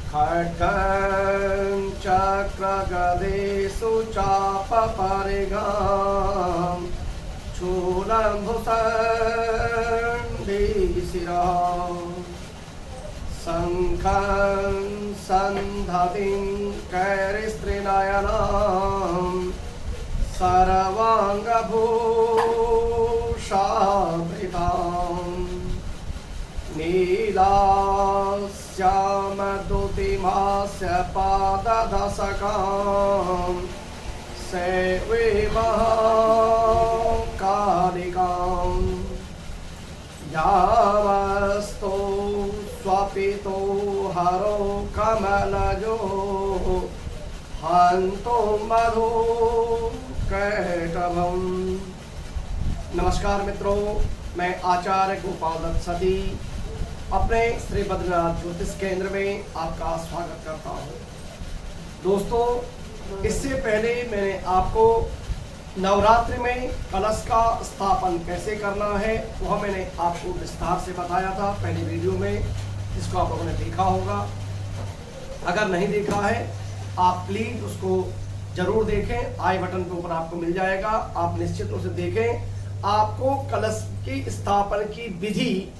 खड्गं चक्रगदेषु चापपरिगां शूलं भुसन्धिशिरः शङ्खं सन्धतिं कैरिस्त्रिनयनं सर्वाङ्गभूषावृतां नीलास्यामद्युतिमास्य पाददशकां सेवेमः कालिकां यावस्तो स्वपितो हरो कमलजो हंतो मधु कैटभम। नमस्कार मित्रों, मैं आचार्य गोपाल दत्त सती अपने श्री बद्रीनाथ ज्योतिष केंद्र में आपका स्वागत करता हूं। दोस्तों, इससे पहले मैंने आपको नवरात्रि में कलश का स्थापन कैसे करना है वह मैंने आपको विस्तार से बताया था पहले वीडियो में, जिसको आप लोगों ने देखा होगा। अगर नहीं देखा है आप प्लीज उसको जरूर देखें, आई बटन के ऊपर आपको मिल जाएगा। आप निश्चित रूप से देखें, आपको कलश की स्थापन की विधि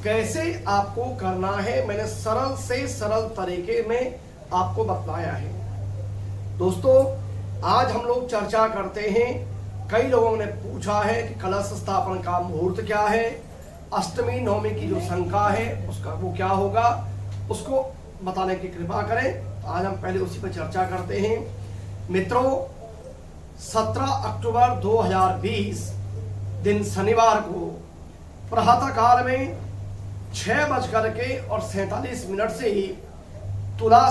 कैसे आपको करना है मैंने सरल से सरल तरीके में आपको बतलाया है। दोस्तों, आज हम लोग चर्चा करते हैं, कई लोगों ने पूछा है कि कलश स्थापन का मुहूर्त क्या है, अष्टमी नवमी की जो शंका है उसका वो क्या होगा, उसको बताने की कृपा करें। आज हम पहले उसी पर चर्चा करते हैं। मित्रों, 17 अक्टूबर 2020 दिन शनिवार को प्रातः काल में 6:47 से ही तुला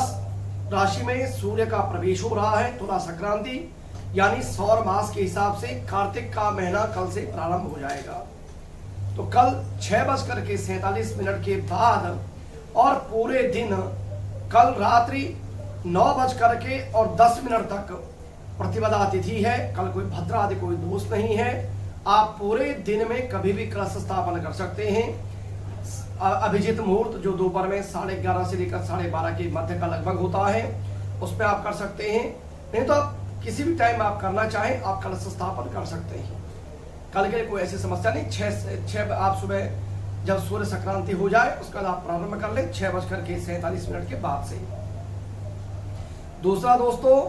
राशि में सूर्य का प्रवेश हो रहा है। तुला संक्रांति यानी सौर मास के हिसाब से कार्तिक का महीना कल से प्रारंभ हो जाएगा। तो कल 6:47 के बाद और पूरे दिन कल रात्रि 9:10 तक प्रतिपदा तिथि है। कल कोई भद्रा आदि कोई दोष नहीं है। आप पूरे दिन में कभी भी कलश स्थापन कर सकते हैं। अभिजीत मुहूर्त जो दोपहर में 11:30 से लेकर 12:30 के मध्य का लगभग होता है, उस पर आप कर सकते हैं। नहीं तो आप किसी भी टाइम आप करना चाहें आप कलश स्थापन कर सकते हैं। कल के लिए कोई ऐसी समस्या नहीं। 6 आप सुबह जब सूर्य संक्रांति हो जाए उसके बाद आप प्रारंभ कर लें 6:47 के बाद से। दूसरा दोस्तों,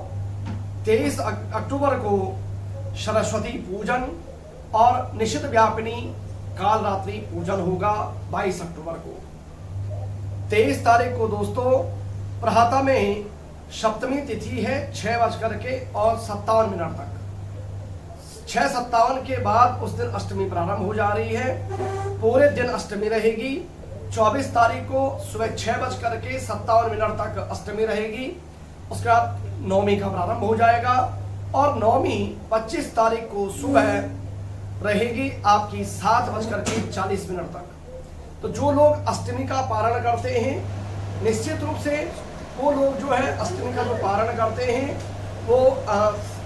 23 अक्टूबर को सरस्वती पूजन और निशित व्यापिनी काल रात्रि पूजन होगा 22 अक्टूबर को। 23 तारीख को दोस्तों प्रातः में सप्तमी तिथि है 6:57 तक। 6:57 के बाद उस दिन अष्टमी प्रारंभ हो जा रही है। पूरे दिन अष्टमी रहेगी। 24 तारीख को सुबह 6:57 तक अष्टमी रहेगी। उसके बाद नवमी का प्रारंभ हो जाएगा और नवमी 25 तारीख को सुबह रहेगी आपकी 7:40 तक। तो जो लोग अष्टमी का पारण करते हैं, निश्चित रूप से वो लोग जो है अष्टमी का जो पारण करते हैं वो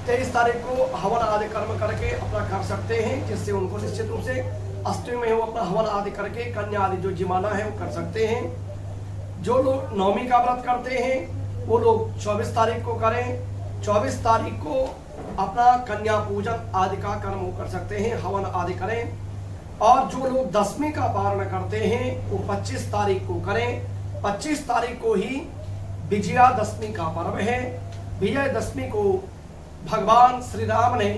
23 तारीख को हवन आदि कर्म करके अपना कर सकते हैं, जिससे उनको निश्चित रूप से अष्टमी में वो अपना हवन आदि करके कन्या आदि जो जिमाना है वो कर सकते हैं। जो लोग नवमी का व्रत करते हैं वो लोग 24 तारीख को करें। 24 तारीख को अपना कन्या पूजन आदि का कर्म वो कर सकते हैं, हवन आदि करें। और जो लोग दशमी का पारण करते हैं वो 25 तारीख को करें। 25 तारीख को ही विजयादशमी का पर्व है। विजयादशमी को भगवान श्री राम ने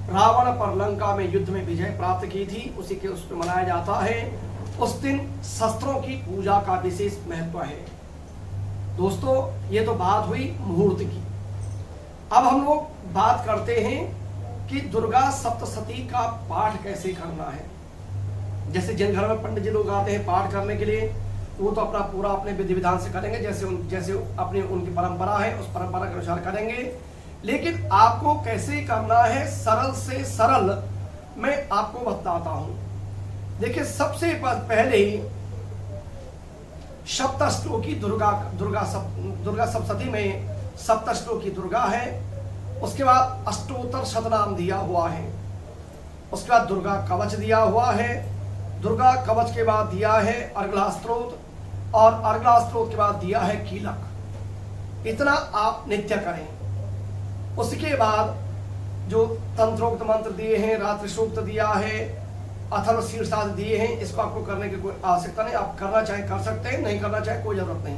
रावण पर लंका में युद्ध में विजय प्राप्त की थी, उसी के उस पर मनाया जाता है। उस दिन शस्त्रों की पूजा का विशेष महत्व है। दोस्तों, ये तो बात हुई मुहूर्त की। अब हम लोग बात करते हैं कि दुर्गा सप्तशती का पाठ कैसे करना है। जैसे जिन घर में पंडित जी लोग आते हैं पाठ करने के लिए, वो तो अपना पूरा अपने विधि विधान से करेंगे, जैसे अपनी उनकी परंपरा है उस परंपरा के अनुसार करेंगे। लेकिन आपको कैसे करना है सरल से सरल मैं आपको बताता हूं। देखिए, सबसे पहले सप्तश्लोकी दुर्गा सप्तशती में सप्तश्लोकी दुर्गा है। उसके बाद अष्टोत्तर शतनाम दिया हुआ है। उसके बाद दुर्गा कवच दिया हुआ है। दुर्गा कवच के बाद दिया है अर्गला स्त्रोत, और अर्गला स्त्रोत के बाद दिया है कीलक। इतना आप नित्य करें। उसके बाद जो तंत्रोक्त मंत्र दिए हैं, रात्रि सूक्त दिया है, अथर्व शीर्षादि दिए हैं, इसको आपको करने की कोई आवश्यकता नहीं। आप करना चाहे कर सकते हैं, नहीं करना चाहे कोई जरूरत नहीं।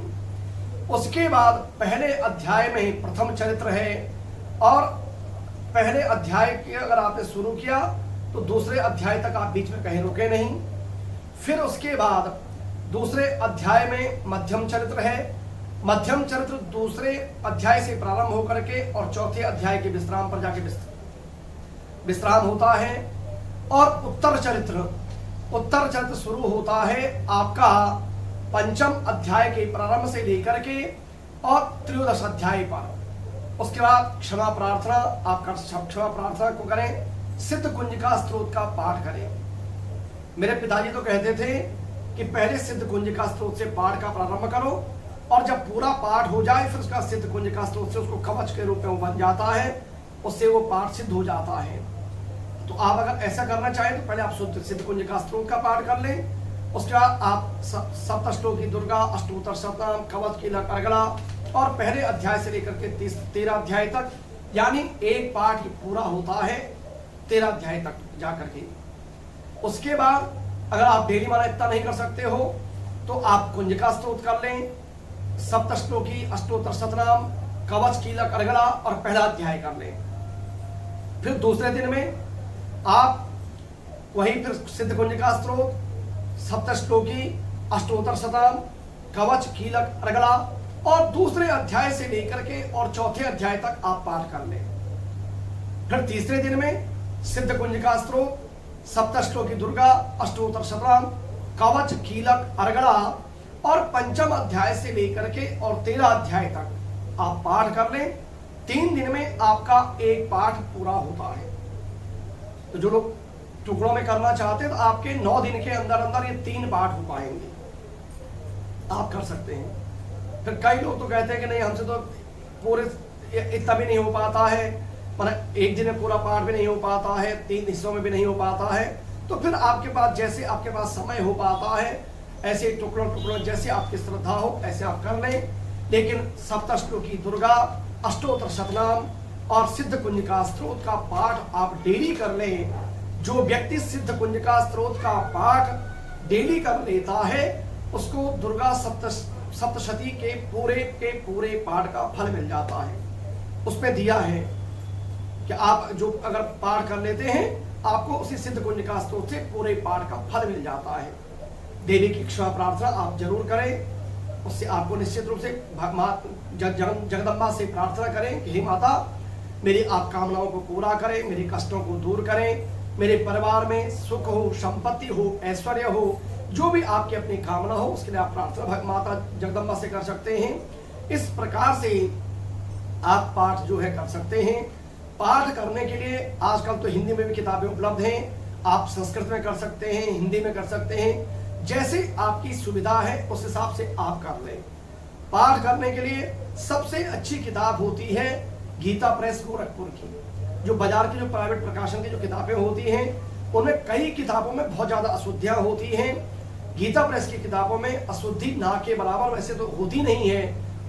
उसके बाद पहले अध्याय में प्रथम चरित्र है, और पहले अध्याय के अगर आपने शुरू किया तो दूसरे अध्याय तक आप बीच में कहीं रुके नहीं। फिर उसके बाद दूसरे अध्याय में मध्यम चरित्र है। मध्यम चरित्र दूसरे अध्याय से प्रारंभ होकर के और चौथे अध्याय के विश्राम पर जाके विश्राम होता है। और उत्तर चरित्र शुरू होता है आपका पंचम अध्याय के प्रारंभ से लेकर के और त्रयोदश अध्याय पर। उसके बाद क्षमा प्रार्थना, आप क्षमा प्रार्थना को करें, सिद्ध कुंजिका स्त्रोत का पाठ करें। मेरे पिताजी तो कहते थे कि पहले सिद्ध कुंजिका स्त्रोत से पाठ का प्रारंभ करो, और जब पूरा पाठ हो जाए फिर उसका सिद्ध कुंजिका स्त्रोत से उसको कवच के रूप में वो बन जाता है, उससे वो पाठ सिद्ध हो जाता है। तो आप अगर ऐसा करना चाहें तो पहले आप सिद्ध कुंजिका स्त्रोत का पाठ कर लें। उसके बाद आप सप्तश्लोकी दुर्गा, अष्टोत्तर शतनाम, कवच कीलक अर्गला, और पहले अध्याय से लेकर के 13 अध्याय तक, यानी एक पाठ पूरा होता है 13 अध्याय तक जाकर के। उसके बाद अगर आप डेली माना इतना नहीं कर सकते हो तो आप कुंजिका स्तोत्र कर लें, सप्तश्लोकी, अष्टोत्तर शतनाम, कवच कीलक अर्गला और पहला अध्याय कर लें। फिर दूसरे दिन में आप वही फिर सिद्ध कुंजिका स्तोत्र, सप्तश्लोकी, अष्टोत्तर शतनाम, कवच कीलक अर्गला और दूसरे अध्याय से लेकर के और चौथे अध्याय तक आप पाठ कर लें। फिर तीसरे दिन में सिद्ध कुंजिका स्तोत्र, सप्तश्लोकी दुर्गा, अष्टोत्तर शतनाम, कवच कीलक अर्गला और पंचम अध्याय से लेकर के और 13 अध्याय तक आप पाठ कर लें। 3 दिन में आपका एक पाठ पूरा होता है। तो जो लोग टुकड़ों में करना चाहते हैं तो आपके 9 दिन के अंदर अंदर ये 3 पाठ हो पाएंगे, आप कर सकते हैं। फिर कई लोग तो कहते हैं कि नहीं हमसे तो पूरे इतना भी नहीं हो पाता है, मतलब एक दिन में पूरा पाठ भी नहीं हो पाता है, 3 हिस्सों में भी नहीं हो पाता है। तो फिर आपके पास जैसे आपके पास समय हो पाता है ऐसे टुकड़ों जैसे आपकी श्रद्धा हो ऐसे आप कर लें। लेकिन सप्तश्लोकी दुर्गा, अष्टोत्तर शतनाम और सिद्ध कुंजिका स्तोत्र का पाठ आप डेली कर लें। जो व्यक्ति सिद्ध कुंजिका स्तोत्र का पाठ डेली कर लेता है उसको दुर्गा सप्तशती के पूरे पाठ का फल मिल जाता है। उसमें दिया है कि आप जो अगर पाठ कर लेते हैं आपको उसी सिद्ध कुंजिका स्तोत्र से पूरे पाठ का फल मिल जाता है। देवी की क्षमा प्रार्थना आप जरूर करें, उससे आपको निश्चित रूप से जगदम्बा से प्रार्थना करें कि हे माता मेरी आप कामनाओं को पूरा करें, मेरे कष्टों को दूर करें, मेरे परिवार में सुख हो, संपत्ति हो, ऐश्वर्य हो, जो भी आपकी अपनी कामना हो उसके लिए आप प्रार्थना माता जगदम्बा से कर सकते हैं। इस प्रकार से आप पाठ जो है कर सकते हैं। पाठ करने के लिए आजकल तो हिंदी में भी किताबें उपलब्ध हैं, आप संस्कृत में कर सकते हैं, हिंदी में कर सकते हैं, जैसे आपकी सुविधा है उस हिसाब से आप कर लें। पाठ करने के लिए सबसे अच्छी किताब होती है गीता प्रेस गोरखपुर की। जो बाजार की जो प्राइवेट प्रकाशन की जो किताबें होती हैं उनमें कई किताबों में बहुत ज्यादा अशुद्धियां होती हैं। गीता प्रेस की किताबों में अशुद्धि ना के बराबर वैसे तो होती नहीं है,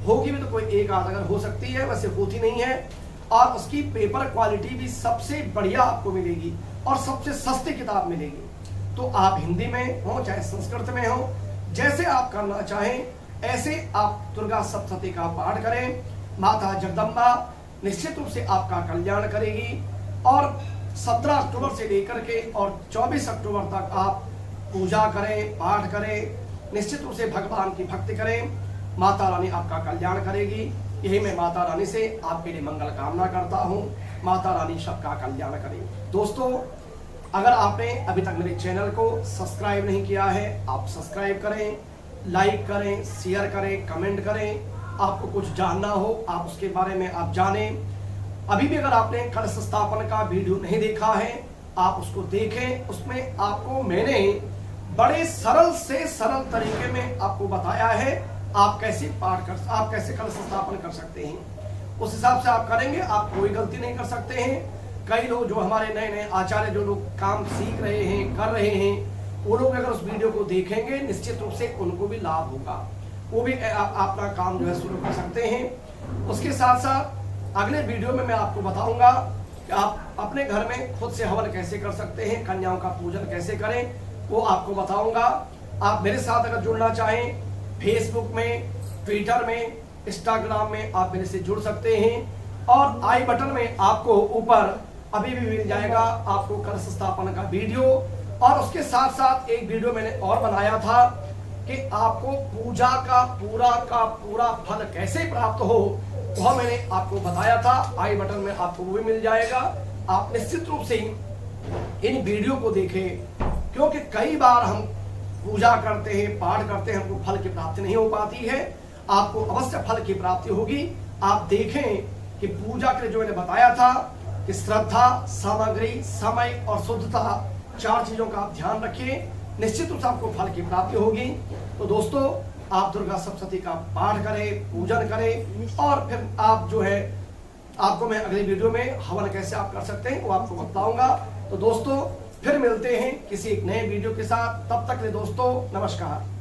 होगी भी तो कोई एक आध अगर हो सकती है, वैसे होती नहीं है। और उसकी पेपर क्वालिटी भी सबसे बढ़िया आपको मिलेगी और सबसे सस्ती किताब मिलेगी। तो आप हिंदी में हो चाहे संस्कृत में हो, जैसे आप करना चाहें ऐसे आप दुर्गा सप्तशती का पाठ करें। माता जगदम्बा निश्चित रूप से आपका कल्याण करेगी। और 17 अक्टूबर से लेकर के और 24 अक्टूबर तक आप पूजा करें, पाठ करें, निश्चित रूप से भगवान की भक्ति करें। माता रानी आपका कल्याण करेगी। यही मैं माता रानी से आपके लिए मंगल कामना करता हूँ। माता रानी सबका कल्याण करें। दोस्तों, अगर आपने अभी तक मेरे चैनल को सब्सक्राइब नहीं किया है, आप सब्सक्राइब करें, लाइक करें, शेयर करें, कमेंट करें। आपको कुछ जानना हो आप उसके बारे में आप जानें। अभी भी अगर आपने कलश स्थापन का वीडियो नहीं देखा है आप उसको देखें। उसमें आपको मैंने बड़े सरल से सरल तरीके में आपको बताया है आप कैसे कलश स्थापन कर सकते हैं। उस हिसाब से आप करेंगे, आप कोई गलती नहीं कर सकते हैं। कई लोग जो हमारे नए नए आचार्य जो लोग काम सीख रहे हैं, कर रहे हैं, वो लोग अगर उस वीडियो को देखेंगे निश्चित रूप से उनको भी लाभ होगा। वो भी अपना काम जो है शुरू कर सकते हैं। उसके साथ साथ अगले वीडियो में मैं आपको बताऊंगा कि आप अपने घर में खुद से हवन कैसे कर सकते हैं, कन्याओं का पूजन कैसे करें, वो आपको बताऊंगा। आप मेरे साथ अगर जुड़ना चाहें फेसबुक में, ट्विटर में, इंस्टाग्राम में आप मेरे से जुड़ सकते हैं। और आई बटन में आपको ऊपर अभी भी मिल जाएगा आपको कलश स्थापन का वीडियो। और उसके साथ साथ एक वीडियो मैंने और बनाया था कि आपको पूजा का पूरा फल कैसे प्राप्त हो, वह मैंने आपको बताया था। आई बटन में आपको वो भी मिल जाएगा। आप निश्चित रूप से इन वीडियो को देखें, क्योंकि कई बार हम पूजा करते हैं, पाठ करते हैं, हमको फल की प्राप्ति नहीं हो पाती है। आपको अवश्य फल की प्राप्ति होगी। आप देखें कि पूजा के लिए जो मैंने बताया था कि श्रद्धा, सामग्री, समय और शुद्धता, 4 चीजों का आप ध्यान रखिए, निश्चित रूप से आपको फल की प्राप्ति होगी। तो दोस्तों, आप दुर्गा सप्तशती का पाठ करें, पूजन करें, और फिर आप जो है आपको मैं अगली वीडियो में हवन कैसे आप कर सकते हैं वो आपको बताऊंगा। तो दोस्तों, फिर मिलते हैं किसी एक नए वीडियो के साथ। तब तक के लिए दोस्तों, नमस्कार।